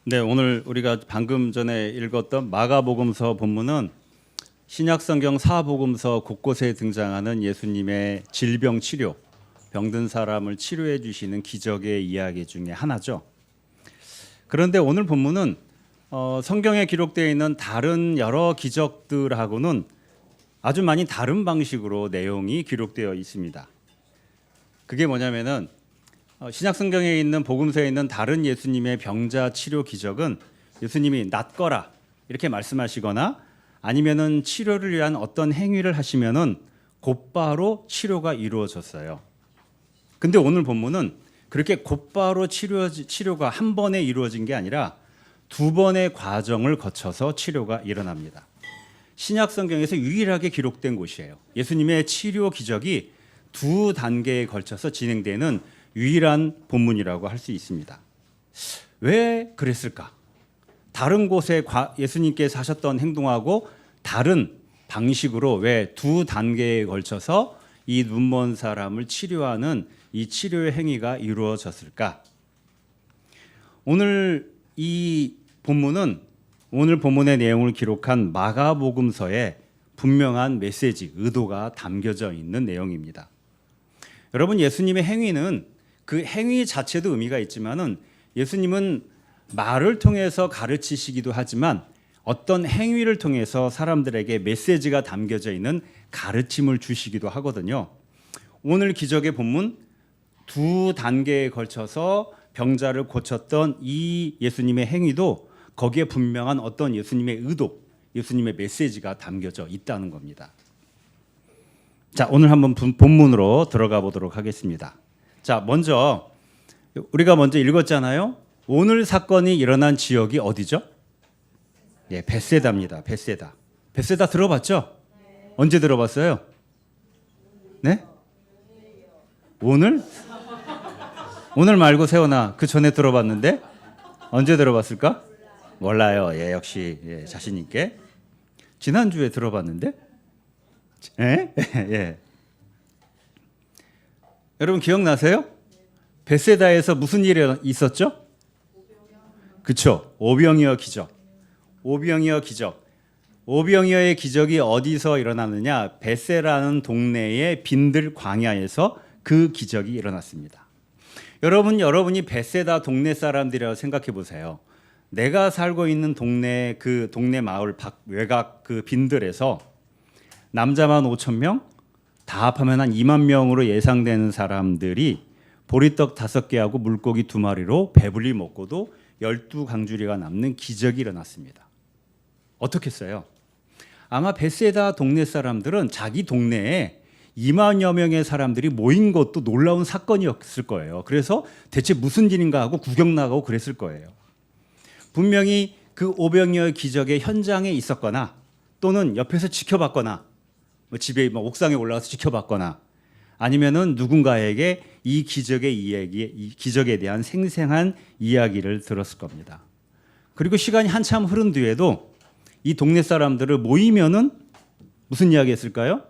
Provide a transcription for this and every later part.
네, 오늘 우리가 방금 전에 읽었던 마가복음서 본문은 신약성경 사복음서 곳곳에 등장하는 예수님의 질병 치료, 병든 사람을 치료해 주시는 기적의 이야기 중에 하나죠. 그런데 오늘 본문은 성경에 기록되어 있는 다른 여러 기적들하고는 아주 많이 다른 방식으로 내용이 기록되어 있습니다. 그게 뭐냐면은 신약 성경에 있는 복음서에 있는 다른 예수님의 병자 치료 기적은 예수님이 낫거라 이렇게 말씀하시거나 아니면은 치료를 위한 어떤 행위를 하시면은 곧바로 치료가 이루어졌어요. 근데 오늘 본문은 그렇게 곧바로 치료가 한 번에 이루어진 게 아니라 두 번의 과정을 거쳐서 치료가 일어납니다. 신약 성경에서 유일하게 기록된 곳이에요. 예수님의 치료 기적이 두 단계에 걸쳐서 진행되는 유일한 본문이라고 할 수 있습니다. 왜 그랬을까? 다른 곳에 예수님께서 하셨던 행동하고 다른 방식으로 왜 두 단계에 걸쳐서 이 눈먼 사람을 치료하는 이 치료의 행위가 이루어졌을까? 오늘 이 본문은 오늘 본문의 내용을 기록한 마가복음서에 분명한 메시지, 의도가 담겨져 있는 내용입니다. 여러분, 예수님의 행위는 그 행위 자체도 의미가 있지만은 예수님은 말을 통해서 가르치시기도 하지만 어떤 행위를 통해서 사람들에게 메시지가 담겨져 있는 가르침을 주시기도 하거든요. 오늘 기적의 본문 두 단계에 걸쳐서 병자를 고쳤던 이 예수님의 행위도 거기에 분명한 어떤 예수님의 의도, 예수님의 메시지가 담겨져 있다는 겁니다. 자, 오늘 한번 본문으로 들어가 보도록 하겠습니다. 자, 먼저 우리가 먼저 읽었잖아요. 오늘 사건이 일어난 지역이 어디죠? 예, 벳세다입니다. 벳세다. 벳세다 들어봤죠? 네. 언제 들어봤어요? 네? 오늘? 오늘 말고 세원아, 그 전에 들어봤는데 언제 들어봤을까? 몰라요. 예, 역시 예, 자신 있게. 지난주에 들어봤는데? 예? 예. 여러분 기억나세요? 벳세다에서 무슨 일이 있었죠? 그렇죠. 오병이어 기적. 오병이어 기적. 오병이어의 기적이 어디서 일어나느냐? 벳세라는 동네의 빈들 광야에서 그 기적이 일어났습니다. 여러분이 벳세다 동네 사람들이라고 생각해 보세요. 내가 살고 있는 동네 그 동네 마을 외곽 그 빈들에서 남자만 5천 명, 다 합하면 한 2만 명으로 예상되는 사람들이 보리떡 5개하고 물고기 2마리로 배불리 먹고도 12강주리가 남는 기적이 일어났습니다. 어떻겠어요? 아마 벳세다 동네 사람들은 자기 동네에 2만여 명의 사람들이 모인 것도 놀라운 사건이었을 거예요. 그래서 대체 무슨 일인가 하고 구경 나가고 그랬을 거예요. 분명히 그 오병이어 기적의 현장에 있었거나 또는 옆에서 지켜봤거나 집에 옥상에 올라가서 지켜봤거나 아니면은 누군가에게 이 기적에 대한 생생한 이야기를 들었을 겁니다. 그리고 시간이 한참 흐른 뒤에도 이 동네 사람들을 모이면은 무슨 이야기 했을까요?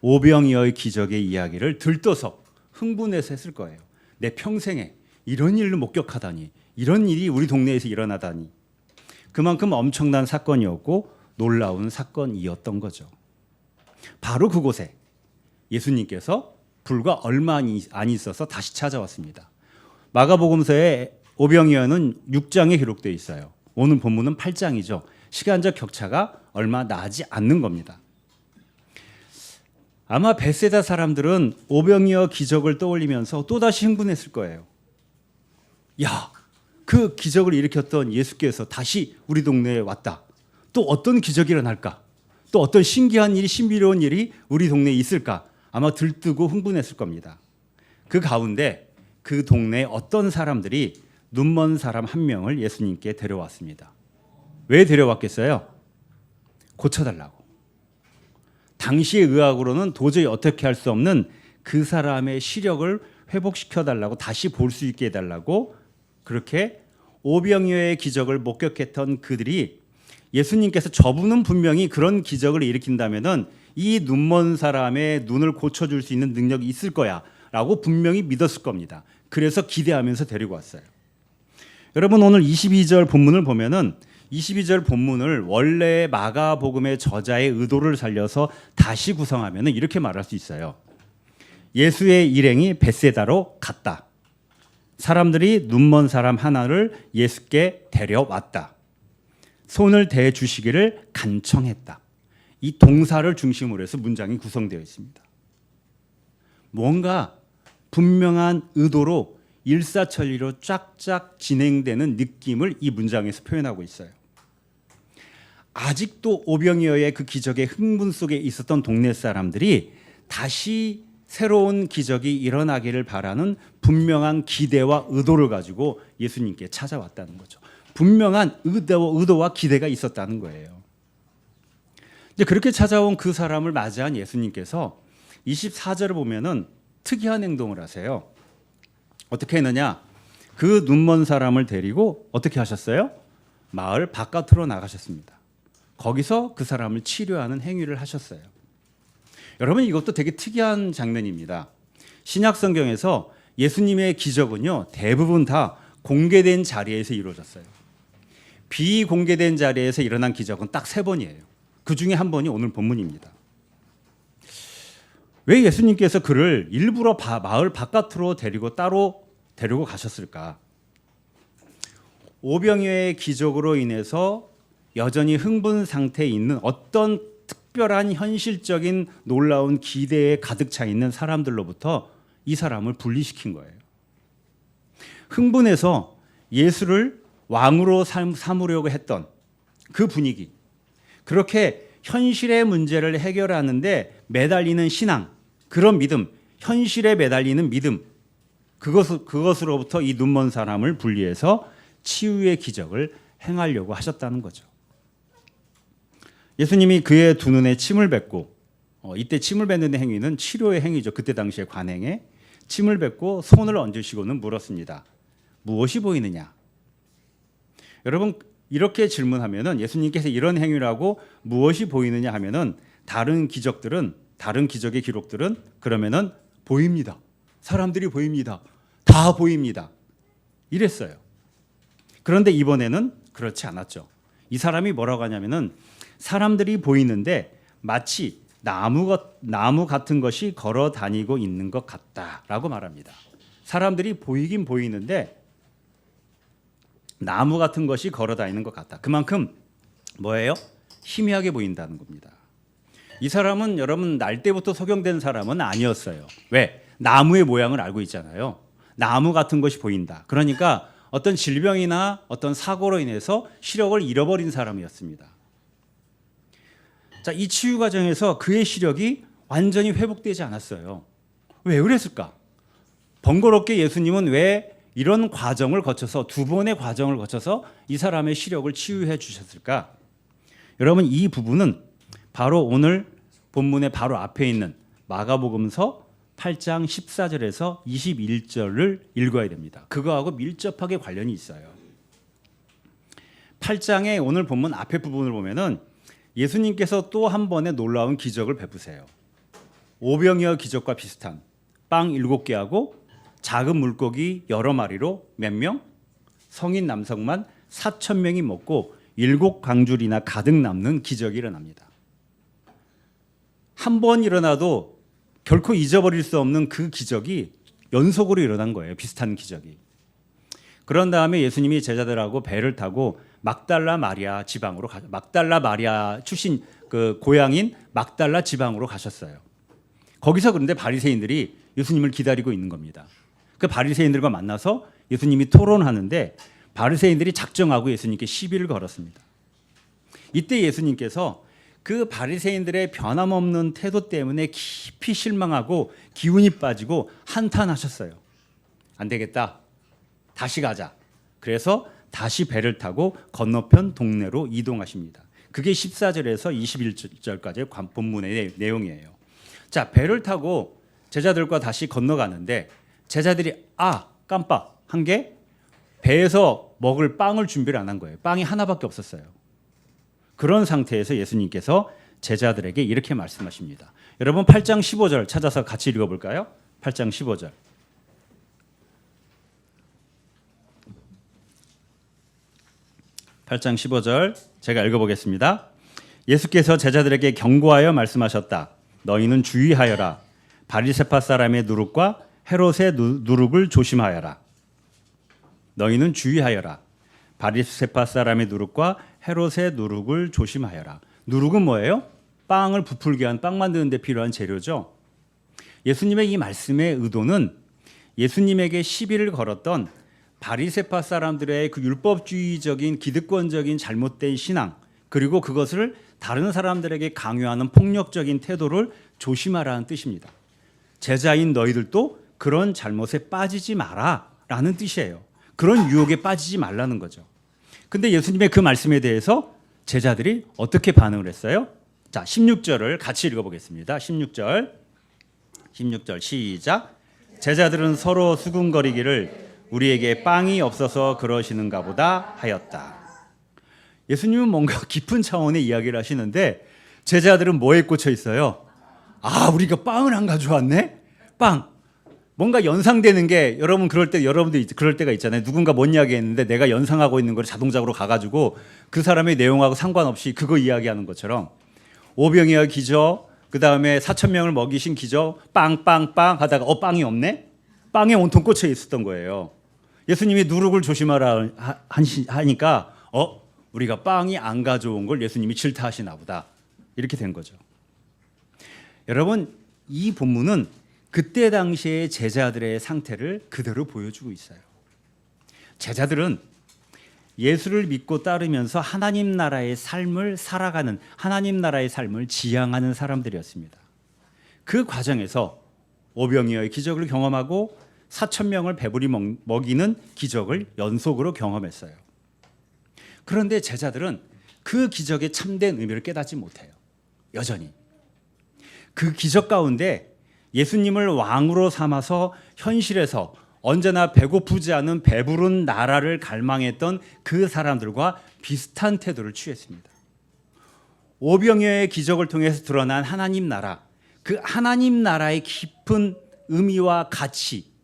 오병이어의 기적의 이야기를 들떠서 흥분해서 했을 거예요. 내 평생에 이런 일을 목격하다니, 이런 일이 우리 동네에서 일어나다니. 그만큼 엄청난 사건이었고 놀라운 사건이었던 거죠. 바로 그곳에 예수님께서 불과 얼마 안 있어서 다시 찾아왔습니다. 마가복음서에 오병이어는 6장에 기록되어 있어요. 오늘 본문은 8장이죠. 시간적 격차가 얼마 나지 않는 겁니다. 아마 벳세다 사람들은 오병이어 기적을 떠올리면서 또다시 흥분했을 거예요. 야, 그 기적을 일으켰던 예수께서 다시 우리 동네에 왔다. 또 어떤 기적이 일어날까? 또 어떤 신기한 일이, 신비로운 일이 우리 동네에 있을까? 아마 들뜨고 흥분했을 겁니다. 그 가운데 그 동네에 어떤 사람들이 눈먼 사람 한 명을 예수님께 데려왔습니다. 왜 데려왔겠어요? 고쳐달라고. 당시의 의학으로는 도저히 어떻게 할 수 없는 그 사람의 시력을 회복시켜달라고, 다시 볼 수 있게 해달라고, 그렇게 오병이어의 기적을 목격했던 그들이 예수님께서 저분은 분명히 그런 기적을 일으킨다면은 이 눈먼 사람의 눈을 고쳐줄 수 있는 능력이 있을 거야 라고 분명히 믿었을 겁니다. 그래서 기대하면서 데리고 왔어요. 여러분 오늘 22절 본문을 보면은 22절 본문을 원래 마가복음의 저자의 의도를 살려서 다시 구성하면은 이렇게 말할 수 있어요. 예수의 일행이 벳세다로 갔다. 사람들이 눈먼 사람 하나를 예수께 데려왔다. 손을 대 주시기를 간청했다. 이 동사를 중심으로 해서 문장이 구성되어 있습니다. 뭔가 분명한 의도로 일사천리로 쫙쫙 진행되는 느낌을 이 문장에서 표현하고 있어요. 아직도 오병이어의 그 기적의 흥분 속에 있었던 동네 사람들이 다시 새로운 기적이 일어나기를 바라는 분명한 기대와 의도를 가지고 예수님께 찾아왔다는 거죠. 분명한 의도와 기대가 있었다는 거예요. 이제 그렇게 찾아온 그 사람을 맞이한 예수님께서 24절을 보면은 특이한 행동을 하세요. 어떻게 했느냐? 그 눈먼 사람을 데리고 어떻게 하셨어요? 마을 바깥으로 나가셨습니다. 거기서 그 사람을 치료하는 행위를 하셨어요. 여러분 이것도 되게 특이한 장면입니다. 신약 성경에서 예수님의 기적은요 대부분 다 공개된 자리에서 이루어졌어요. 비공개된 자리에서 일어난 기적은 딱 3번이에요. 그 중에 한 번이 오늘 본문입니다. 왜 예수님께서 그를 일부러 마을 바깥으로 따로 데리고 가셨을까? 오병이어의 기적으로 인해서 여전히 흥분 상태에 있는 어떤 특별한 현실적인 놀라운 기대에 가득 차 있는 사람들로부터 이 사람을 분리시킨 거예요. 흥분해서 예수를 왕으로 삼으려고 했던 그 분위기, 그렇게 현실의 문제를 해결하는데 매달리는 신앙, 그런 믿음, 현실에 매달리는 믿음, 그것으로부터 이 눈먼 사람을 분리해서 치유의 기적을 행하려고 하셨다는 거죠. 예수님이 그의 두 눈에 침을 뱉고, 이때 침을 뱉는 행위는 치료의 행위죠. 그때 당시에 관행에 침을 뱉고 손을 얹으시고는 물었습니다. 무엇이 보이느냐? 여러분 이렇게 질문하면은 예수님께서 이런 행위를 하고 무엇이 보이느냐 하면은 다른 기적의 기록들은 그러면은 보입니다. 사람들이 보입니다. 다 보입니다. 이랬어요. 그런데 이번에는 그렇지 않았죠. 이 사람이 뭐라고 하냐면은 사람들이 보이는데 마치 나무 같은 것이 걸어 다니고 있는 것 같다라고 말합니다. 사람들이 보이긴 보이는데 나무 같은 것이 걸어 다니는 것 같다. 그만큼 뭐예요? 희미하게 보인다는 겁니다. 이 사람은 여러분 날 때부터 소경된 사람은 아니었어요. 왜? 나무의 모양을 알고 있잖아요. 나무 같은 것이 보인다. 그러니까 어떤 질병이나 어떤 사고로 인해서 시력을 잃어버린 사람이었습니다. 자, 이 치유 과정에서 그의 시력이 완전히 회복되지 않았어요. 왜 그랬을까? 번거롭게 예수님은 왜 이런 과정을 거쳐서 2번의 과정을 거쳐서 이 사람의 시력을 치유해 주셨을까? 여러분 이 부분은 바로 오늘 본문의 바로 앞에 있는 마가복음서 8장 14절에서 21절을 읽어야 됩니다. 그거하고 밀접하게 관련이 있어요. 8장의 오늘 본문 앞에 부분을 보면은 예수님께서 또 한 번의 놀라운 기적을 베푸세요. 오병이어 기적과 비슷한 빵 7개하고 작은 물고기 여러 마리로 몇 명? 성인 남성만 4,000명이 먹고 7광줄이나 가득 남는 기적이 일어납니다. 한 번 일어나도 결코 잊어버릴 수 없는 그 기적이 연속으로 일어난 거예요. 비슷한 기적이. 그런 다음에 예수님이 제자들하고 배를 타고 막달라 마리아 출신 그 고향인 막달라 지방으로 가셨어요. 거기서 그런데 바리새인들이 예수님을 기다리고 있는 겁니다. 그 바리새인들과 만나서 예수님이 토론하는데 바리새인들이 작정하고 예수님께 시비를 걸었습니다. 이때 예수님께서 그 바리새인들의 변함없는 태도 때문에 깊이 실망하고 기운이 빠지고 한탄하셨어요. 안 되겠다. 다시 가자. 그래서 다시 배를 타고 건너편 동네로 이동하십니다. 그게 14절에서 21절까지의 본문의 내용이에요. 자, 배를 타고 제자들과 다시 건너가는데 제자들이 깜빡 한 게 배에서 먹을 빵을 준비를 안 한 거예요. 빵이 하나밖에 없었어요. 그런 상태에서 예수님께서 제자들에게 이렇게 말씀하십니다. 여러분 8장 15절 찾아서 같이 읽어볼까요? 8장 15절. 8장 15절 제가 읽어보겠습니다. 예수께서 제자들에게 경고하여 말씀하셨다. 너희는 주의하여라. 바리새파 사람의 누룩과 헤롯의 누룩을 조심하여라. 너희는 주의하여라. 바리새파 사람의 누룩과 헤롯의 누룩을 조심하여라. 누룩은 뭐예요? 빵을 부풀게 한 빵 만드는 데 필요한 재료죠. 예수님의 이 말씀의 의도는 예수님에게 시비를 걸었던 바리새파 사람들의 그 율법주의적인 기득권적인 잘못된 신앙, 그리고 그것을 다른 사람들에게 강요하는 폭력적인 태도를 조심하라는 뜻입니다. 제자인 너희들도 그런 잘못에 빠지지 마라라는 뜻이에요. 그런 유혹에 빠지지 말라는 거죠. 근데 예수님의 그 말씀에 대해서 제자들이 어떻게 반응을 했어요? 자, 16절을 같이 읽어보겠습니다. 16절 시작. 제자들은 서로 수군거리기를 우리에게 빵이 없어서 그러시는가 보다 하였다. 예수님은 뭔가 깊은 차원의 이야기를 하시는데 제자들은 뭐에 꽂혀 있어요? 아, 우리가 빵을 안 가져왔네? 빵. 뭔가 연상되는 게 여러분들 그럴 때가 있잖아요. 누군가 뭔 이야기 했는데 내가 연상하고 있는 걸 자동적으로 가가지고 그 사람의 내용하고 상관없이 그거 이야기하는 것처럼 오병이어 기적, 그 다음에 4,000명을 먹이신 기적, 빵빵빵 하다가 빵이 없네? 빵에 온통 꽂혀 있었던 거예요. 예수님이 누룩을 조심하라 하니까 우리가 빵이 안 가져온 걸 예수님이 질타하시나 보다. 이렇게 된 거죠. 여러분, 이 본문은 그때 당시의 제자들의 상태를 그대로 보여주고 있어요. 제자들은 예수를 믿고 따르면서 하나님 나라의 삶을 살아가는, 하나님 나라의 삶을 지향하는 사람들이었습니다. 그 과정에서 오병이어의 기적을 경험하고 4,000명을 배불리 먹이는 기적을 연속으로 경험했어요. 그런데 제자들은 그 기적의 참된 의미를 깨닫지 못해요. 여전히. 그 기적 가운데 예수님을 왕으로 삼아서 현실에서 언제나 배고프지 않은 배부른 나라를 갈망했던 그 사람들과 비슷한 태도를 취했습니다. 오병이어의 기적을 통해서 드러난 하나님 나라, 그 하나님 나라의 깊은 의미와 가치,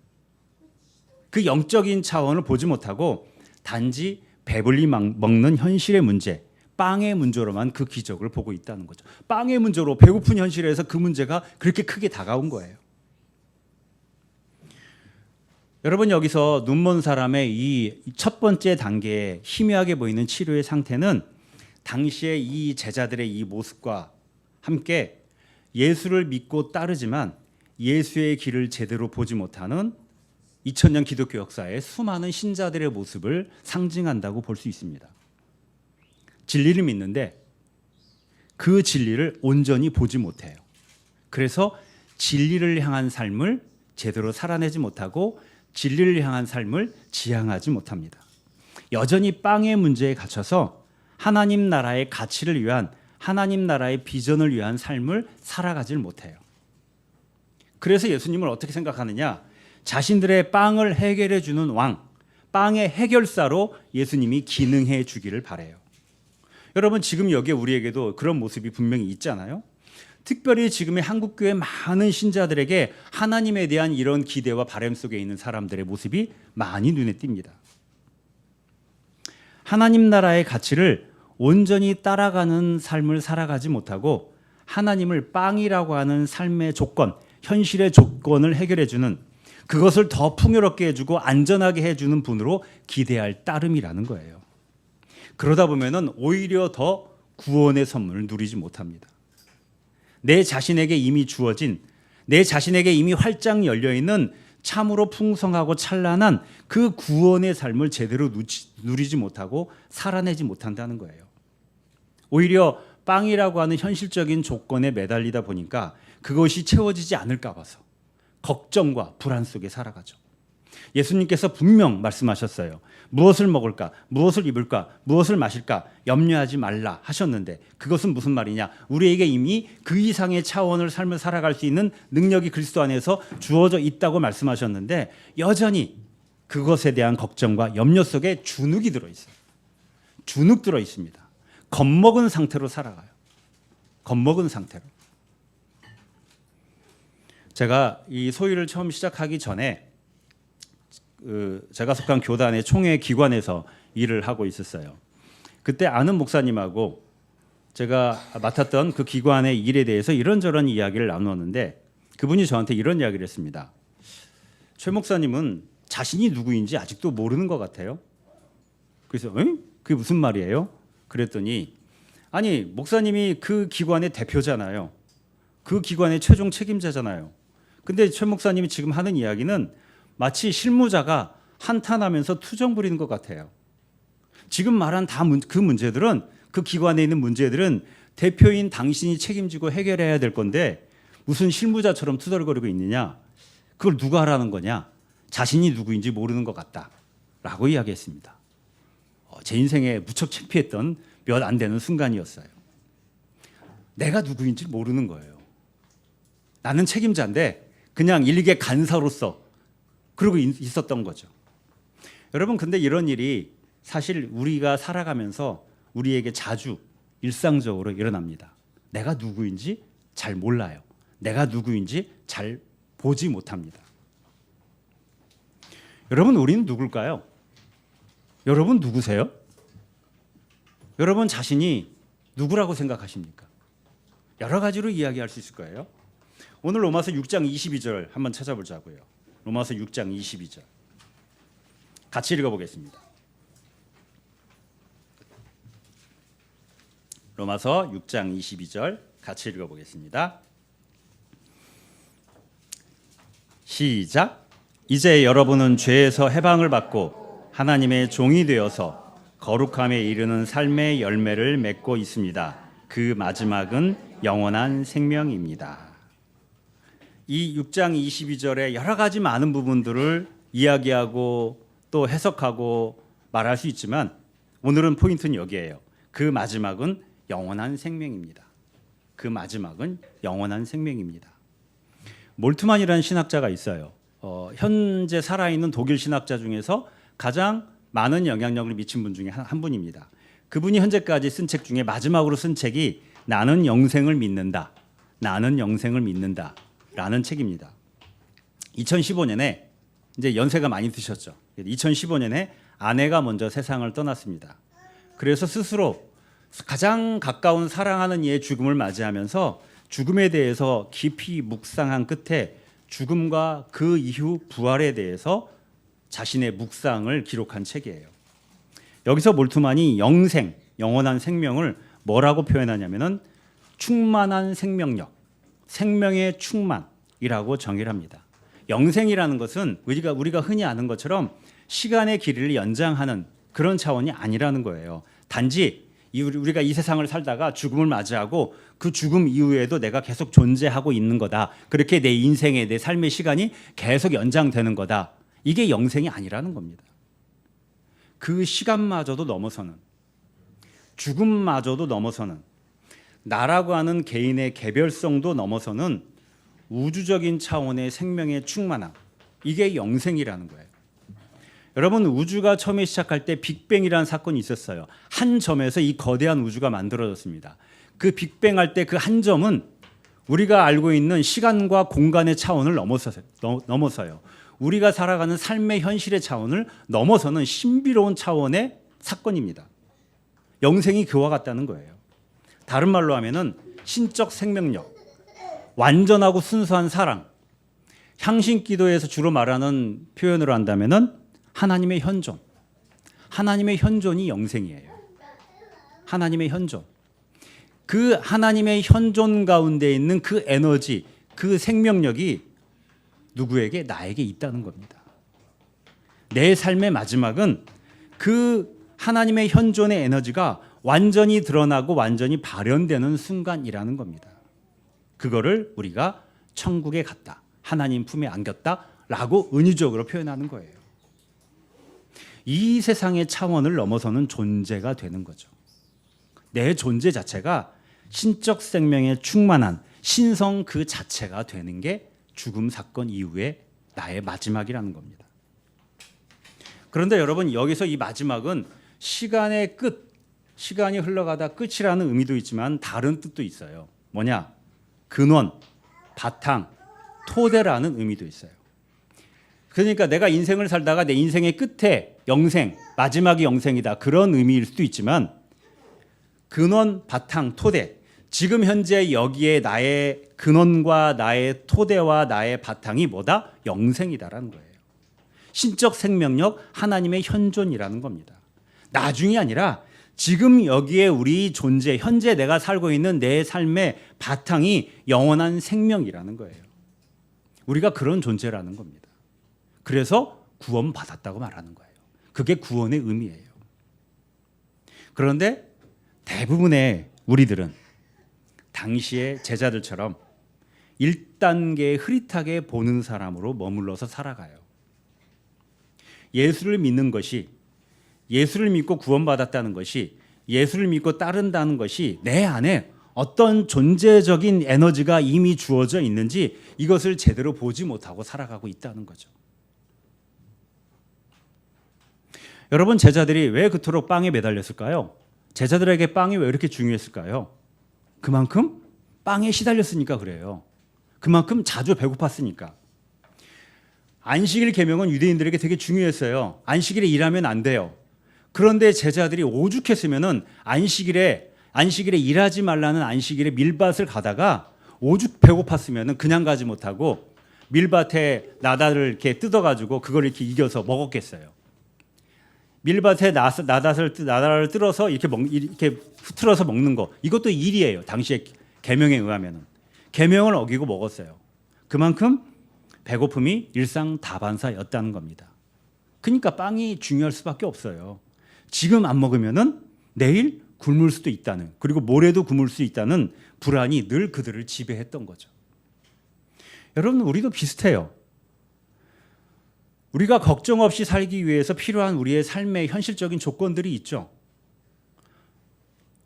그 영적인 차원을 보지 못하고 단지 배불리 먹는 현실의 문제, 빵의 문제로만 그 기적을 보고 있다는 거죠. 빵의 문제로 배고픈 현실에서 그 문제가 그렇게 크게 다가온 거예요. 여러분, 여기서 눈먼 사람의 이 첫 번째 단계에 희미하게 보이는 치료의 상태는 당시에 이 제자들의 이 모습과 함께 예수를 믿고 따르지만 예수의 길을 제대로 보지 못하는 2000년 기독교 역사의 수많은 신자들의 모습을 상징한다고 볼 수 있습니다. 진리를 믿는데 그 진리를 온전히 보지 못해요. 그래서 진리를 향한 삶을 제대로 살아내지 못하고 진리를 향한 삶을 지향하지 못합니다. 여전히 빵의 문제에 갇혀서 하나님 나라의 가치를 위한, 하나님 나라의 비전을 위한 삶을 살아가질 못해요. 그래서 예수님을 어떻게 생각하느냐? 자신들의 빵을 해결해 주는 왕, 빵의 해결사로 예수님이 기능해 주기를 바라요. 여러분, 지금 여기에 우리에게도 그런 모습이 분명히 있잖아요. 특별히 지금의 한국교회 많은 신자들에게 하나님에 대한 이런 기대와 바람 속에 있는 사람들의 모습이 많이 눈에 띕니다. 하나님 나라의 가치를 온전히 따라가는 삶을 살아가지 못하고 하나님을 빵이라고 하는 삶의 조건, 현실의 조건을 해결해 주는, 그것을 더 풍요롭게 해주고 안전하게 해주는 분으로 기대할 따름이라는 거예요. 그러다 보면은 오히려 더 구원의 선물을 누리지 못합니다. 내 자신에게 이미 주어진, 내 자신에게 이미 활짝 열려있는 참으로 풍성하고 찬란한 그 구원의 삶을 제대로 누리지 못하고 살아내지 못한다는 거예요. 오히려 빵이라고 하는 현실적인 조건에 매달리다 보니까 그것이 채워지지 않을까 봐서 걱정과 불안 속에 살아가죠. 예수님께서 분명 말씀하셨어요. 무엇을 먹을까? 무엇을 입을까? 무엇을 마실까? 염려하지 말라 하셨는데 그것은 무슨 말이냐? 우리에게 이미 그 이상의 차원을 삶을 살아갈 수 있는 능력이 그리스도 안에서 주어져 있다고 말씀하셨는데 여전히 그것에 대한 걱정과 염려 속에 주눅이 들어있어요. 주눅 들어있습니다. 겁먹은 상태로 살아가요. 겁먹은 상태로. 제가 이 소위를 처음 시작하기 전에 제가 속한 교단의 총회 기관에서 일을 하고 있었어요. 그때 아는 목사님하고 제가 맡았던 그 기관의 일에 대해서 이런저런 이야기를 나누었는데 그분이 저한테 이런 이야기를 했습니다. 최 목사님은 자신이 누구인지 아직도 모르는 것 같아요. 그래서 그게 무슨 말이에요? 그랬더니 아니 목사님이 그 기관의 대표잖아요. 그 기관의 최종 책임자잖아요. 근데 최 목사님이 지금 하는 이야기는 마치 실무자가 한탄하면서 투정 부리는 것 같아요. 지금 말한 그 문제들은 그 기관에 있는 문제들은 대표인 당신이 책임지고 해결해야 될 건데 무슨 실무자처럼 투덜거리고 있느냐? 그걸 누가 하라는 거냐? 자신이 누구인지 모르는 것 같다라고 이야기했습니다. 제 인생에 무척 창피했던 몇 안 되는 순간이었어요. 내가 누구인지 모르는 거예요. 나는 책임자인데 그냥 일개 간사로서 그러고 있었던 거죠. 여러분 근데 이런 일이 사실 우리가 살아가면서 우리에게 자주 일상적으로 일어납니다. 내가 누구인지 잘 몰라요. 내가 누구인지 잘 보지 못합니다. 여러분 우리는 누굴까요? 여러분 누구세요? 여러분 자신이 누구라고 생각하십니까? 여러 가지로 이야기할 수 있을 거예요. 오늘 로마서 6장 22절 한번 찾아보자고요. 로마서 6장 22절 같이 읽어보겠습니다. 로마서 6장 22절 같이 읽어보겠습니다. 시작. 이제 여러분은 죄에서 해방을 받고 하나님의 종이 되어서 거룩함에 이르는 삶의 열매를 맺고 있습니다. 그 마지막은 영원한 생명입니다. 이 6장 22절의 여러 가지 많은 부분들을 이야기하고 또 해석하고 말할 수 있지만 오늘은 포인트는 여기에요. 그 마지막은 영원한 생명입니다. 그 마지막은 영원한 생명입니다. 몰트만이라는 신학자가 있어요. 현재 살아있는 독일 신학자 중에서 가장 많은 영향력을 미친 분 중에 한 분입니다. 그분이 현재까지 쓴 책 중에 마지막으로 쓴 책이 나는 영생을 믿는다. 나는 영생을 믿는다. 라는 책입니다. 2015년에 이제 연세가 많이 드셨죠. 2015년에 아내가 먼저 세상을 떠났습니다. 그래서 스스로 가장 가까운 사랑하는 이의 죽음을 맞이하면서 죽음에 대해서 깊이 묵상한 끝에 죽음과 그 이후 부활에 대해서 자신의 묵상을 기록한 책이에요. 여기서 몰트만이 영생, 영원한 생명을 뭐라고 표현하냐면은 충만한 생명력, 생명의 충만이라고 정의를 합니다. 영생이라는 것은 우리가 흔히 아는 것처럼 시간의 길이를 연장하는 그런 차원이 아니라는 거예요. 단지 우리가 이 세상을 살다가 죽음을 맞이하고 그 죽음 이후에도 내가 계속 존재하고 있는 거다. 그렇게 내 인생의 내 삶의 시간이 계속 연장되는 거다. 이게 영생이 아니라는 겁니다. 그 시간마저도 넘어서는, 죽음마저도 넘어서는, 나라고 하는 개인의 개별성도 넘어서는 우주적인 차원의 생명의 충만함, 이게 영생이라는 거예요. 여러분 우주가 처음에 시작할 때 빅뱅이라는 사건이 있었어요. 한 점에서 이 거대한 우주가 만들어졌습니다. 그 빅뱅 할 때 그 한 점은 우리가 알고 있는 시간과 공간의 차원을 넘어서요. 우리가 살아가는 삶의 현실의 차원을 넘어서는 신비로운 차원의 사건입니다. 영생이 그와 같다는 거예요. 다른 말로 하면은 신적 생명력, 완전하고 순수한 사랑, 향신기도에서 주로 말하는 표현으로 한다면은 하나님의 현존, 하나님의 현존이 영생이에요. 하나님의 현존. 그 하나님의 현존 가운데 있는 그 에너지, 그 생명력이 누구에게? 나에게 있다는 겁니다. 내 삶의 마지막은 그 하나님의 현존의 에너지가 완전히 드러나고 완전히 발현되는 순간이라는 겁니다. 그거를 우리가 천국에 갔다, 하나님 품에 안겼다라고 은유적으로 표현하는 거예요. 이 세상의 차원을 넘어서는 존재가 되는 거죠. 내 존재 자체가 신적 생명에 충만한 신성 그 자체가 되는 게 죽음 사건 이후에 나의 마지막이라는 겁니다. 그런데 여러분 여기서 이 마지막은 시간의 끝, 시간이 흘러가다 끝이라는 의미도 있지만 다른 뜻도 있어요. 뭐냐? 근원, 바탕, 토대라는 의미도 있어요. 그러니까 내가 인생을 살다가 내 인생의 끝에 영생, 마지막이 영생이다. 그런 의미일 수도 있지만 근원, 바탕, 토대. 지금 현재 여기에 나의 근원과 나의 토대와 나의 바탕이 뭐다? 영생이다라는 거예요. 신적 생명력, 하나님의 현존이라는 겁니다. 나중이 아니라 지금 여기에 우리 존재, 현재 내가 살고 있는 내 삶의 바탕이 영원한 생명이라는 거예요. 우리가 그런 존재라는 겁니다. 그래서 구원받았다고 말하는 거예요. 그게 구원의 의미예요. 그런데 대부분의 우리들은 당시의 제자들처럼 1단계 흐릿하게 보는 사람으로 머물러서 살아가요. 예수를 믿는 것이, 예수를 믿고 구원받았다는 것이, 예수를 믿고 따른다는 것이 내 안에 어떤 존재적인 에너지가 이미 주어져 있는지 이것을 제대로 보지 못하고 살아가고 있다는 거죠. 여러분, 제자들이 왜 그토록 빵에 매달렸을까요? 제자들에게 빵이 왜 이렇게 중요했을까요? 그만큼 빵에 시달렸으니까 그래요. 그만큼 자주 배고팠으니까. 안식일 계명은 유대인들에게 되게 중요했어요. 안식일에 일하면 안 돼요. 그런데 제자들이 오죽했으면은 안식일에 일하지 말라는 안식일에 밀밭을 가다가 오죽 배고팠으면은 그냥 가지 못하고 밀밭에 나달을 이렇게 뜯어가지고 그걸 이렇게 이겨서 먹었겠어요. 밀밭에 나달을 뜯어서 이렇게 흐트러서 먹는 거, 이것도 일이에요. 당시의 계명에 의하면은. 계명을 어기고 먹었어요. 그만큼 배고픔이 일상다반사였다는 겁니다. 그러니까 빵이 중요할 수밖에 없어요. 지금 안 먹으면은 내일 굶을 수도 있다는, 그리고 모레도 굶을 수 있다는 불안이 늘 그들을 지배했던 거죠. 여러분, 우리도 비슷해요. 우리가 걱정 없이 살기 위해서 필요한 우리의 삶의 현실적인 조건들이 있죠.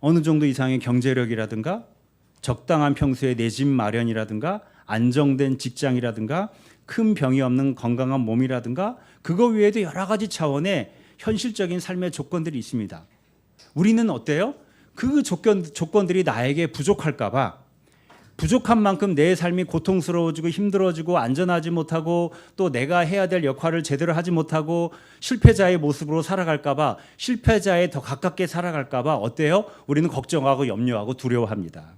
어느 정도 이상의 경제력이라든가, 적당한 평소에 내 집 마련이라든가, 안정된 직장이라든가, 큰 병이 없는 건강한 몸이라든가, 그거 외에도 여러 가지 차원의 현실적인 삶의 조건들이 있습니다. 우리는 어때요? 그 조건들이 나에게 부족할까 봐, 부족한 만큼 내 삶이 고통스러워지고 힘들어지고 안전하지 못하고 또 내가 해야 될 역할을 제대로 하지 못하고 실패자의 모습으로 살아갈까 봐, 실패자에 더 가깝게 살아갈까 봐 어때요? 우리는 걱정하고 염려하고 두려워합니다.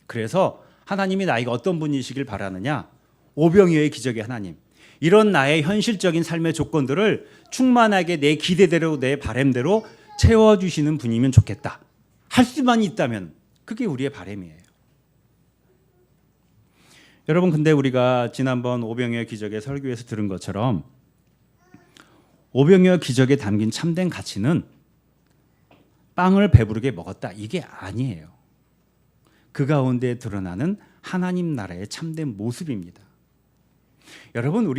그래서 하나님이 나에게 어떤 분이시길 바라느냐? 오병이어의 기적의 하나님. 이런 나의 현실적인 삶의 조건들을 충만하게 내 기대대로 내 바람대로 채워주시는 분이면 좋겠다. 할 수만 있다면 그게 우리의 바람이에요. 여러분, 근데 우리가 지난번 오병이어 기적의 설교에서 들은 것처럼 오병이어 기적에 담긴 참된 가치는 빵을 배부르게 먹었다, 이게 아니에요. 그 가운데 드러나는 하나님 나라의 참된 모습입니다. 여러분,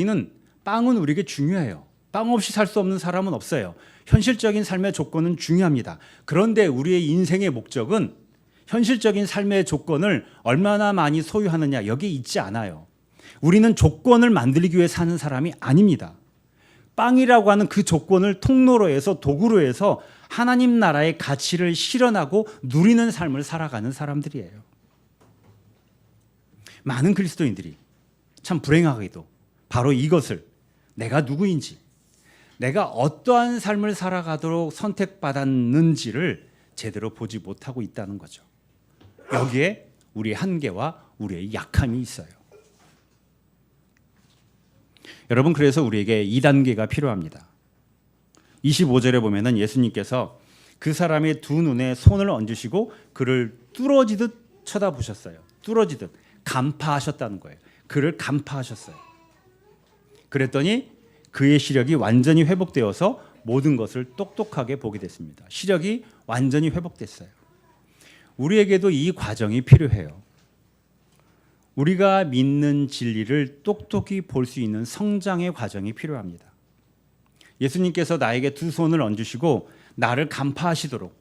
빵은 우리에게 중요해요. 빵 없이 살 수 없는 사람은 없어요. 현실적인 삶의 조건은 중요합니다. 그런데 우리의 인생의 목적은 현실적인 삶의 조건을 얼마나 많이 소유하느냐, 여기에 있지 않아요. 우리는 조건을 만들기 위해 사는 사람이 아닙니다. 빵이라고 하는 그 조건을 통로로 해서, 도구로 해서 하나님 나라의 가치를 실현하고 누리는 삶을 살아가는 사람들이에요. 많은 그리스도인들이 참 불행하게도 바로 이것을, 내가 누구인지, 내가 어떠한 삶을 살아가도록 선택받았는지를 제대로 보지 못하고 있다는 거죠. 여기에 우리의 한계와 우리의 약함이 있어요. 여러분, 그래서 우리에게 2단계가 필요합니다. 25절에 보면은 예수님께서 그 사람의 두 눈에 손을 얹으시고 그를 뚫어지듯 쳐다보셨어요. 뚫어지듯 간파하셨다는 거예요. 그를 간파하셨어요. 그랬더니 그의 시력이 완전히 회복되어서 모든 것을 똑똑하게 보게 됐습니다. 시력이 완전히 회복됐어요. 우리에게도 이 과정이 필요해요. 우리가 믿는 진리를 똑똑히 볼 수 있는 성장의 과정이 필요합니다. 예수님께서 나에게 두 손을 얹으시고 나를 간파하시도록,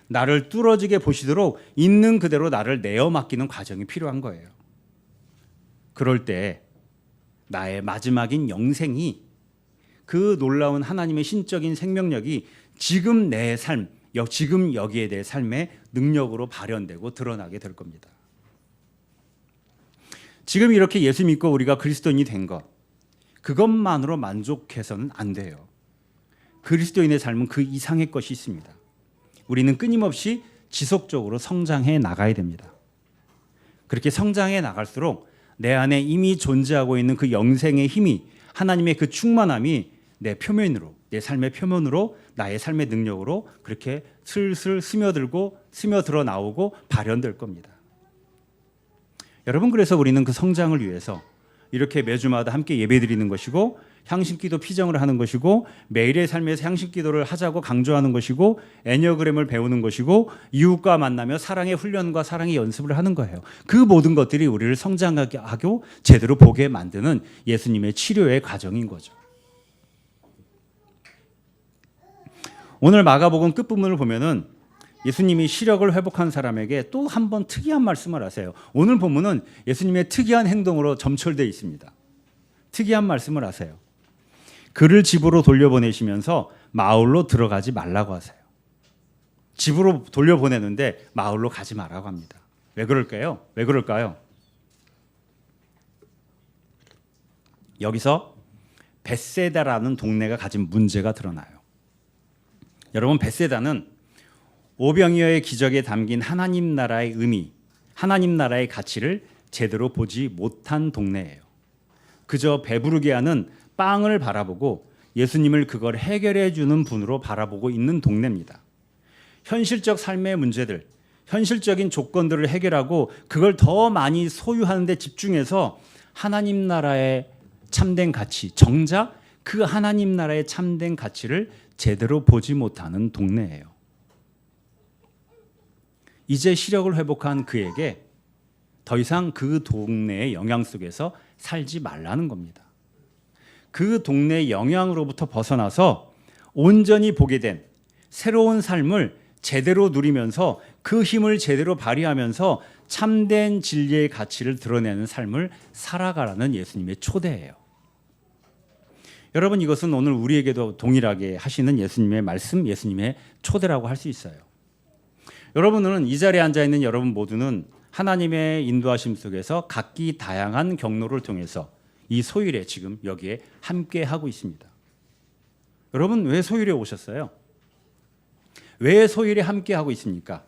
나를 뚫어지게 보시도록 있는 그대로 나를 내어 맡기는 과정이 필요한 거예요. 그럴 때 나의 마지막인 영생이, 그 놀라운 하나님의 신적인 생명력이 지금 내 삶, 지금 여기에 내 삶의 능력으로 발현되고 드러나게 될 겁니다. 지금 이렇게 예수 믿고 우리가 그리스도인이 된 것, 그것만으로 만족해서는 안 돼요. 그리스도인의 삶은 그 이상의 것이 있습니다. 우리는 끊임없이 지속적으로 성장해 나가야 됩니다. 그렇게 성장해 나갈수록 내 안에 이미 존재하고 있는 그 영생의 힘이, 하나님의 그 충만함이 내 표면으로, 내 삶의 표면으로, 나의 삶의 능력으로 그렇게 슬슬 스며들어 나오고 발현될 겁니다. 여러분, 그래서 우리는 그 성장을 위해서 이렇게 매주마다 함께 예배드리는 것이고, 향신기도 피정을 하는 것이고, 매일의 삶에서 향신기도를 하자고 강조하는 것이고, 애니어그램을 배우는 것이고, 이웃과 만나며 사랑의 훈련과 사랑의 연습을 하는 거예요. 그 모든 것들이 우리를 성장하게 하고 제대로 보게 만드는 예수님의 치료의 과정인 거죠. 오늘 마가복음 끝부분을 보면은 예수님이 시력을 회복한 사람에게 또 한 번 특이한 말씀을 하세요. 오늘 본문은 예수님의 특이한 행동으로 점철되어 있습니다. 특이한 말씀을 하세요. 그를 집으로 돌려보내시면서 마을로 들어가지 말라고 하세요. 집으로 돌려보내는데 마을로 가지 말라고 합니다. 왜 그럴까요? 왜 그럴까요? 여기서 벳세다라는 동네가 가진 문제가 드러나요. 여러분, 벳세다는 오병이어의 기적에 담긴 하나님 나라의 의미, 하나님 나라의 가치를 제대로 보지 못한 동네예요. 그저 배부르게 하는 빵을 바라보고 예수님을 그걸 해결해 주는 분으로 바라보고 있는 동네입니다. 현실적 삶의 문제들, 현실적인 조건들을 해결하고 그걸 더 많이 소유하는 데 집중해서 하나님 나라의 참된 가치, 정작 그 하나님 나라의 참된 가치를 제대로 보지 못하는 동네예요. 이제 시력을 회복한 그에게 더 이상 그 동네의 영향 속에서 살지 말라는 겁니다. 그 동네의 영향으로부터 벗어나서 온전히 보게 된 새로운 삶을 제대로 누리면서 그 힘을 제대로 발휘하면서 참된 진리의 가치를 드러내는 삶을 살아가라는 예수님의 초대예요. 여러분, 이것은 오늘 우리에게도 동일하게 하시는 예수님의 말씀, 예수님의 초대라고 할 수 있어요. 여러분은, 이 자리에 앉아 있는 여러분 모두는 하나님의 인도하심 속에서 각기 다양한 경로를 통해서 이 소일에 지금 여기에 함께 하고 있습니다. 여러분, 왜 소일에 오셨어요? 왜 소일에 함께 하고 있습니까?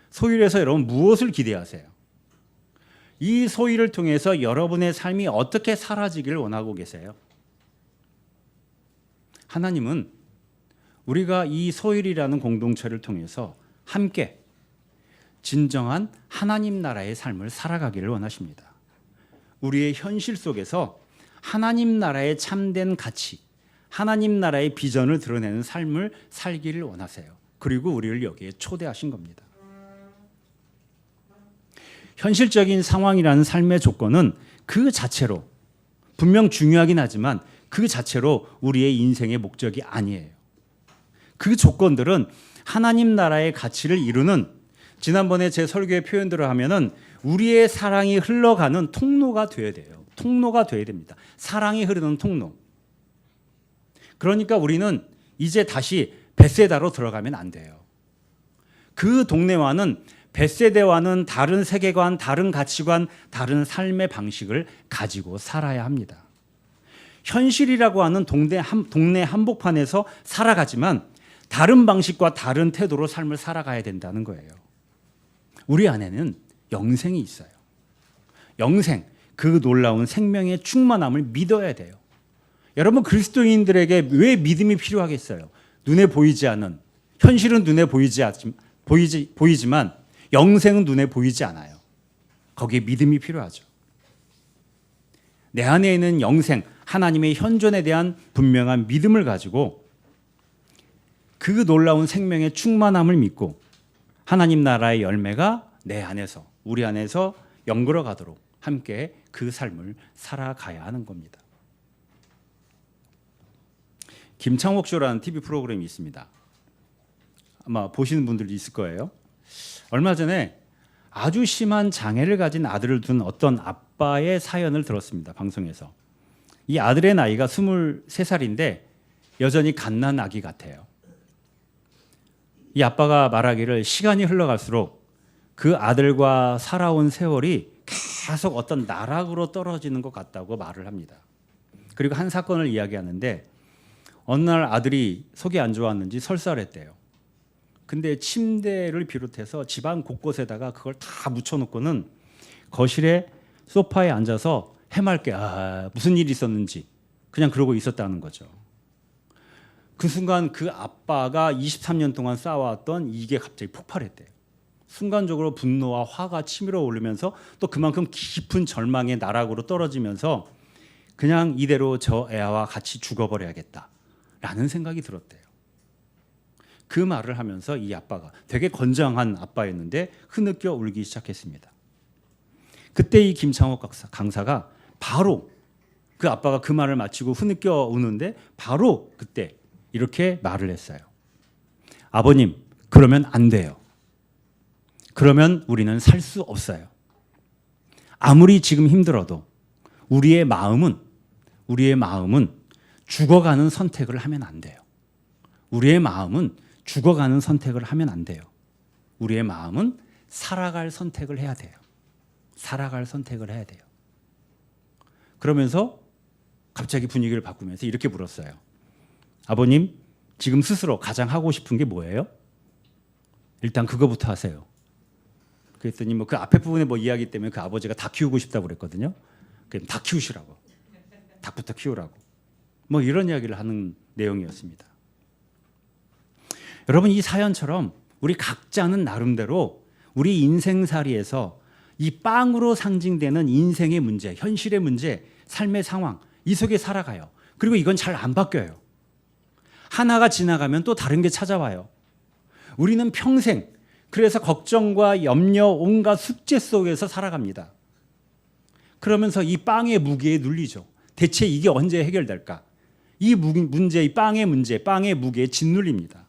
소일에서 여러분 무엇을 기대하세요? 이 소일을 통해서 여러분의 삶이 어떻게 사라지기를 원하고 계세요? 하나님은 우리가 이 소일이라는 공동체를 통해서 함께 진정한 하나님 나라의 삶을 살아가기를 원하십니다. 우리의 현실 속에서 하나님 나라의 참된 가치, 하나님 나라의 비전을 드러내는 삶을 살기를 원하세요. 그리고 우리를 여기에 초대하신 겁니다. 현실적인 상황이라는 삶의 조건은 그 자체로 분명 중요하긴 하지만 그 자체로 우리의 인생의 목적이 아니에요. 그 조건들은 하나님 나라의 가치를 이루는, 지난번에 제 설교의 표현대로 하면은 우리의 사랑이 흘러가는 통로가 되어야 돼요. 통로가 되어야 됩니다. 사랑이 흐르는 통로. 그러니까 우리는 이제 다시 벳세다로 들어가면 안 돼요. 그 동네와는, 벳세다와는 다른 세계관, 다른 가치관, 다른 삶의 방식을 가지고 살아야 합니다. 현실이라고 하는 동네 한복판에서 살아가지만 다른 방식과 다른 태도로 삶을 살아가야 된다는 거예요. 우리 안에는 영생이 있어요. 영생, 그 놀라운 생명의 충만함을 믿어야 돼요. 여러분, 그리스도인들에게 왜 믿음이 필요하겠어요? 눈에 보이지 않은, 현실은 눈에 보이지만 영생은 눈에 보이지 않아요. 거기에 믿음이 필요하죠. 내 안에 있는 영생, 하나님의 현존에 대한 분명한 믿음을 가지고 그 놀라운 생명의 충만함을 믿고 하나님 나라의 열매가 내 안에서, 우리 안에서 연결어 가도록 함께 그 삶을 살아가야 하는 겁니다. 김창옥 쇼라는 TV 프로그램이 있습니다. 아마 보시는 분들도 있을 거예요. 얼마 전에 아주 심한 장애를 가진 아들을 둔 어떤 아빠의 사연을 들었습니다. 방송에서. 이 아들의 나이가 23살인데 여전히 갓난 아기 같아요. 이 아빠가 말하기를 시간이 흘러갈수록 그 아들과 살아온 세월이 계속 어떤 나락으로 떨어지는 것 같다고 말을 합니다. 그리고 한 사건을 이야기하는데 어느 날 아들이 속이 안 좋았는지 설사를 했대요. 근데 침대를 비롯해서 집안 곳곳에다가 그걸 다 묻혀놓고는 거실에 소파에 앉아서 해맑게 무슨 일이 있었는지 그냥 그러고 있었다는 거죠. 그 순간 그 아빠가 23년 동안 쌓아왔던 이게 갑자기 폭발했대요. 순간적으로 분노와 화가 치밀어 오르면서 또 그만큼 깊은 절망의 나락으로 떨어지면서 그냥 이대로 저 애와 같이 죽어버려야겠다라는 생각이 들었대요. 그 말을 하면서 이 아빠가 되게 건장한 아빠였는데 흐느껴 울기 시작했습니다. 그때 이 김창옥 강사가 바로 그 아빠가 그 말을 마치고 흐느껴 우는데 바로 그때 이렇게 말을 했어요. 아버님, 그러면 안 돼요. 그러면 우리는 살 수 없어요. 아무리 지금 힘들어도 우리의 마음은 죽어가는 선택을 하면 안 돼요. 우리의 마음은 죽어가는 선택을 하면 안 돼요. 우리의 마음은 살아갈 선택을 해야 돼요. 살아갈 선택을 해야 돼요. 그러면서 갑자기 분위기를 바꾸면서 이렇게 물었어요. 아버님, 지금 스스로 가장 하고 싶은 게 뭐예요? 일단 그거부터 하세요. 그랬더니 그 앞에 부분에 이야기 때문에 그 아버지가 닭 키우고 싶다고 그랬거든요. 그럼 닭 키우시라고. 닭부터 키우라고. 이런 이야기를 하는 내용이었습니다. 여러분, 이 사연처럼 우리 각자는 나름대로 우리 인생살이에서 이 빵으로 상징되는 인생의 문제, 현실의 문제, 삶의 상황 이 속에 살아가요. 그리고 이건 잘 안 바뀌어요. 하나가 지나가면 또 다른 게 찾아와요. 우리는 평생 그래서 걱정과 염려, 온갖 숙제 속에서 살아갑니다. 그러면서 이 빵의 무게에 눌리죠. 대체 이게 언제 해결될까? 이 문제, 이 빵의 문제, 빵의 무게에 짓눌립니다.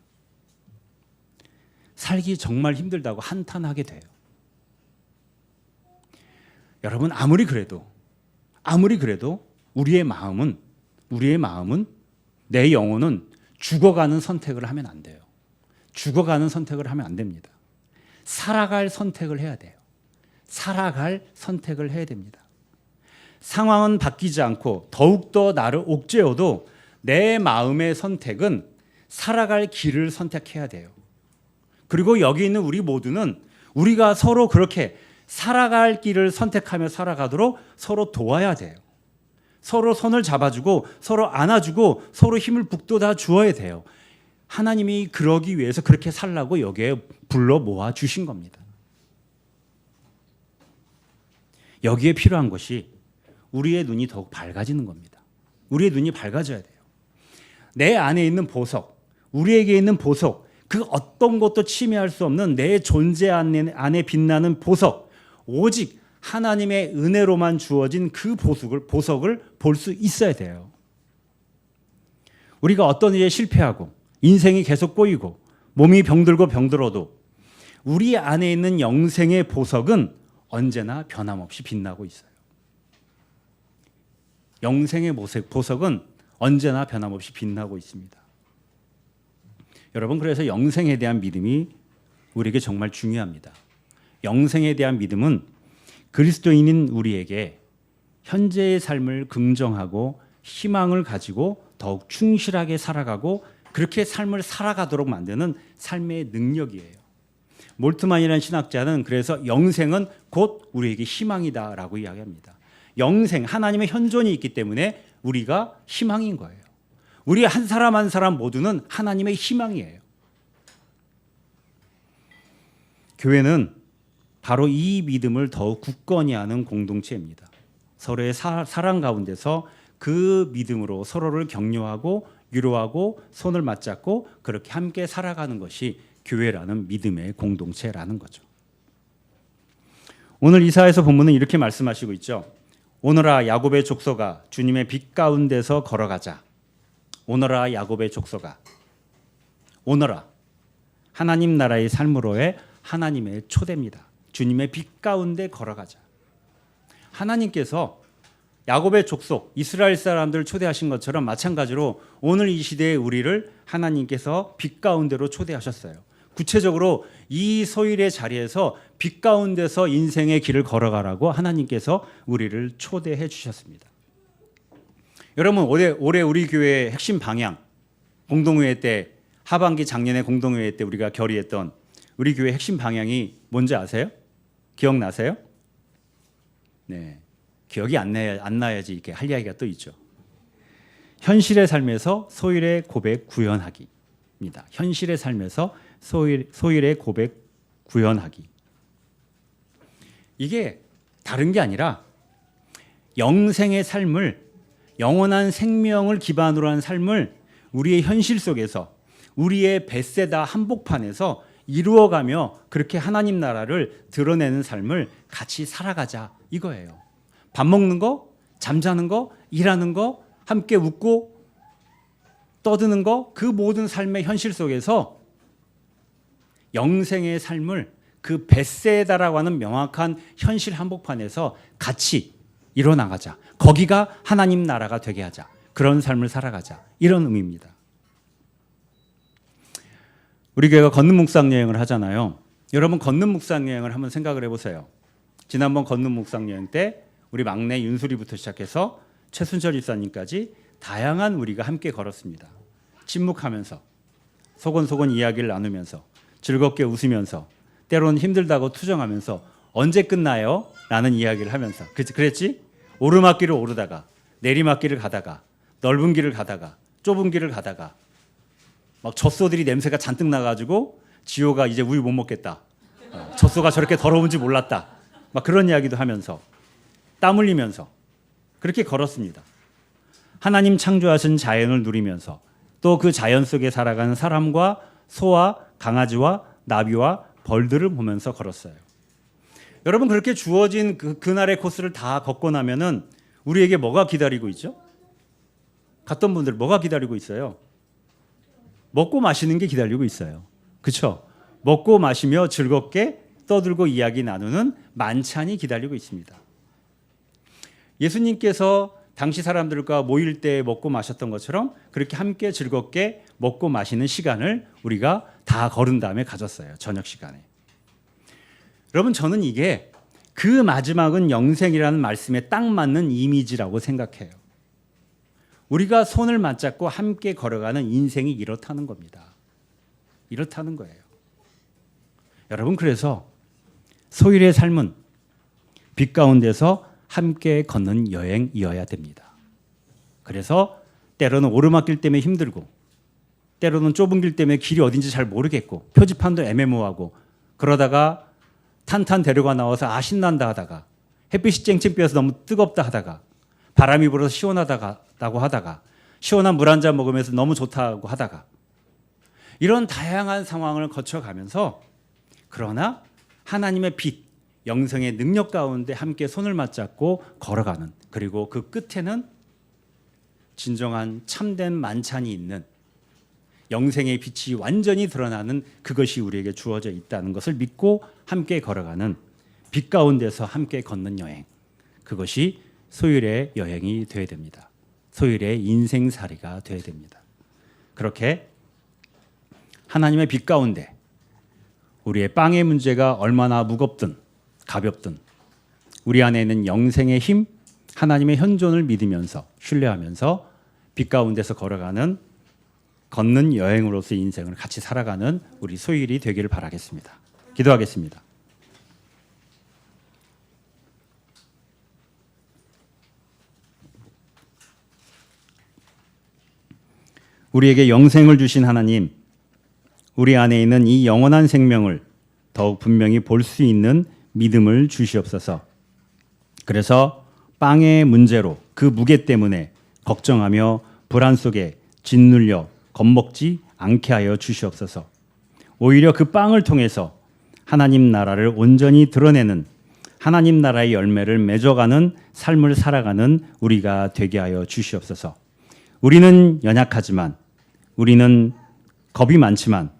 살기 정말 힘들다고 한탄하게 돼요. 여러분, 아무리 그래도 우리의 마음은 내 영혼은 죽어가는 선택을 하면 안 돼요. 죽어가는 선택을 하면 안 됩니다. 살아갈 선택을 해야 돼요. 살아갈 선택을 해야 됩니다. 상황은 바뀌지 않고 더욱더 나를 옥죄어도 내 마음의 선택은 살아갈 길을 선택해야 돼요. 그리고 여기 있는 우리 모두는 우리가 서로 그렇게 살아갈 길을 선택하며 살아가도록 서로 도와야 돼요. 서로 손을 잡아주고 서로 안아주고 서로 힘을 북돋아 주어야 돼요. 하나님이 그러기 위해서 그렇게 살라고 여기에 불러 모아 주신 겁니다. 여기에 필요한 것이 우리의 눈이 더욱 밝아지는 겁니다. 우리의 눈이 밝아져야 돼요. 내 안에 있는 보석, 우리에게 있는 보석, 그 어떤 것도 침해할 수 없는 내 존재 안에 빛나는 보석, 오직 하나님의 은혜로만 주어진 그 보석을 볼 수 있어야 돼요. 우리가 어떤 일에 실패하고 인생이 계속 꼬이고 몸이 병들어도 우리 안에 있는 영생의 보석은 언제나 변함없이 빛나고 있어요. 영생의 보석은 언제나 변함없이 빛나고 있습니다. 여러분, 그래서 영생에 대한 믿음이 우리에게 정말 중요합니다. 영생에 대한 믿음은 그리스도인인 우리에게 현재의 삶을 긍정하고 희망을 가지고 더욱 충실하게 살아가고 그렇게 삶을 살아가도록 만드는 삶의 능력이에요. 몰트만이라는 신학자는 그래서 영생은 곧 우리에게 희망이다라고 이야기합니다. 영생, 하나님의 현존이 있기 때문에 우리가 희망인 거예요. 우리 한 사람 한 사람 모두는 하나님의 희망이에요. 교회는 바로 이 믿음을 더욱 굳건히 하는 공동체입니다. 서로의 사랑 가운데서 그 믿음으로 서로를 격려하고 위로하고 손을 맞잡고 그렇게 함께 살아가는 것이 교회라는 믿음의 공동체라는 거죠. 오늘 이사야서 본문은 이렇게 말씀하시고 있죠. 오너라 야곱의 족속아, 주님의 빛 가운데서 걸어가자. 오너라 야곱의 족속아. 오너라, 하나님 나라의 삶으로의 하나님의 초대입니다. 주님의 빛 가운데 걸어가자. 하나님께서 야곱의 족속 이스라엘 사람들을 초대하신 것처럼 마찬가지로 오늘 이 시대의 우리를 하나님께서 빛 가운데로 초대하셨어요. 구체적으로 이 소일의 자리에서 빛 가운데서 인생의 길을 걸어가라고 하나님께서 우리를 초대해 주셨습니다. 여러분, 올해 우리 교회의 핵심 방향 공동회의 때 하반기 작년에 공동회의 때 우리가 결의했던 우리 교회 핵심 방향이 뭔지 아세요? 기억나세요? 네, 기억이 안 나야지 이렇게 할 이야기가 또 있죠. 현실의 삶에서 소일의 고백 구현하기입니다. 현실의 삶에서 소일의 고백 구현하기. 이게 다른 게 아니라 영생의 삶을, 영원한 생명을 기반으로 한 삶을 우리의 현실 속에서, 우리의 벳세다 한복판에서 이루어가며 그렇게 하나님 나라를 드러내는 삶을 같이 살아가자 이거예요. 밥 먹는 거, 잠자는 거, 일하는 거, 함께 웃고 떠드는 거, 그 모든 삶의 현실 속에서 영생의 삶을 그 벳세다라고 하는 명확한 현실 한복판에서 같이 이뤄나가자. 거기가 하나님 나라가 되게 하자. 그런 삶을 살아가자. 이런 의미입니다. 우리 교회가 걷는 묵상 여행을 하잖아요. 여러분 걷는 묵상 여행을 한번 생각을 해보세요. 지난번 걷는 묵상 여행 때 우리 막내 윤수리부터 시작해서 최순철 집사님까지 다양한 우리가 함께 걸었습니다. 침묵하면서 소곤소곤 이야기를 나누면서 즐겁게 웃으면서 때로는 힘들다고 투정하면서 언제 끝나요? 라는 이야기를 하면서 그랬지? 오르막길을 오르다가 내리막길을 가다가 넓은 길을 가다가 좁은 길을 가다가 막 젖소들이 냄새가 잔뜩 나가지고 지호가 이제 우유 못 먹겠다. 젖소가 저렇게 더러운지 몰랐다. 막 그런 이야기도 하면서 땀 흘리면서 그렇게 걸었습니다. 하나님 창조하신 자연을 누리면서 또 그 자연 속에 살아가는 사람과 소와 강아지와 나비와 벌들을 보면서 걸었어요. 여러분 그렇게 주어진 그날의 코스를 다 걷고 나면은 우리에게 뭐가 기다리고 있죠? 갔던 분들 뭐가 기다리고 있어요? 먹고 마시는 게 기다리고 있어요. 그렇죠? 먹고 마시며 즐겁게 떠들고 이야기 나누는 만찬이 기다리고 있습니다. 예수님께서 당시 사람들과 모일 때 먹고 마셨던 것처럼 그렇게 함께 즐겁게 먹고 마시는 시간을 우리가 다 걸은 다음에 가졌어요. 저녁 시간에. 여러분 저는 이게 그 마지막은 영생이라는 말씀에 딱 맞는 이미지라고 생각해요. 우리가 손을 맞잡고 함께 걸어가는 인생이 이렇다는 겁니다. 이렇다는 거예요. 여러분 그래서 소일의 삶은 빛 가운데서 함께 걷는 여행이어야 됩니다. 그래서 때로는 오르막길 때문에 힘들고 때로는 좁은 길 때문에 길이 어딘지 잘 모르겠고 표지판도 애매모호하고 그러다가 탄탄 대로가 나와서 신난다 하다가 햇빛이 쨍쨍 비어서 너무 뜨겁다 하다가 바람이 불어서 시원하다고 하다가 시원한 물 한 잔 먹으면서 너무 좋다고 하다가 이런 다양한 상황을 거쳐가면서 그러나 하나님의 빛, 영생의 능력 가운데 함께 손을 맞잡고 걸어가는 그리고 그 끝에는 진정한 참된 만찬이 있는 영생의 빛이 완전히 드러나는 그것이 우리에게 주어져 있다는 것을 믿고 함께 걸어가는 빛 가운데서 함께 걷는 여행 그것이 소일의 여행이 되어야 됩니다. 소일의 인생살이가 되어야 됩니다. 그렇게 하나님의 빛 가운데 우리의 빵의 문제가 얼마나 무겁든 가볍든 우리 안에 있는 영생의 힘, 하나님의 현존을 믿으면서 신뢰하면서 빛 가운데서 걸어가는 걷는 여행으로서의 인생을 같이 살아가는 우리 소일이 되기를 바라겠습니다. 기도하겠습니다. 우리에게 영생을 주신 하나님, 우리 안에 있는 이 영원한 생명을 더욱 분명히 볼 수 있는 믿음을 주시옵소서. 그래서 빵의 문제로 그 무게 때문에 걱정하며 불안 속에 짓눌려 겁먹지 않게 하여 주시옵소서. 오히려 그 빵을 통해서 하나님 나라를 온전히 드러내는 하나님 나라의 열매를 맺어가는 삶을 살아가는 우리가 되게 하여 주시옵소서. 우리는 연약하지만 우리는 겁이 많지만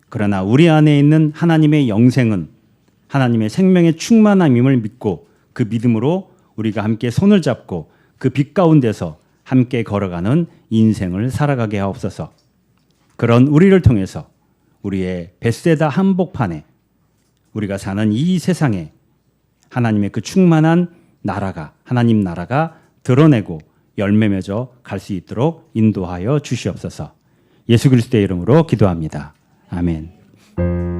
그러나 우리 안에 있는 하나님의 영생은 하나님의 생명의 충만함임을 믿고 그 믿음으로 우리가 함께 손을 잡고 그 빛 가운데서 함께 걸어가는 인생을 살아가게 하옵소서. 그런 우리를 통해서 우리의 벳세다 한복판에 우리가 사는 이 세상에 하나님의 그 충만한 나라가 하나님 나라가 드러내고 열매 맺어 갈 수 있도록 인도하여 주시옵소서. 예수 그리스도의 이름으로 기도합니다. 아멘.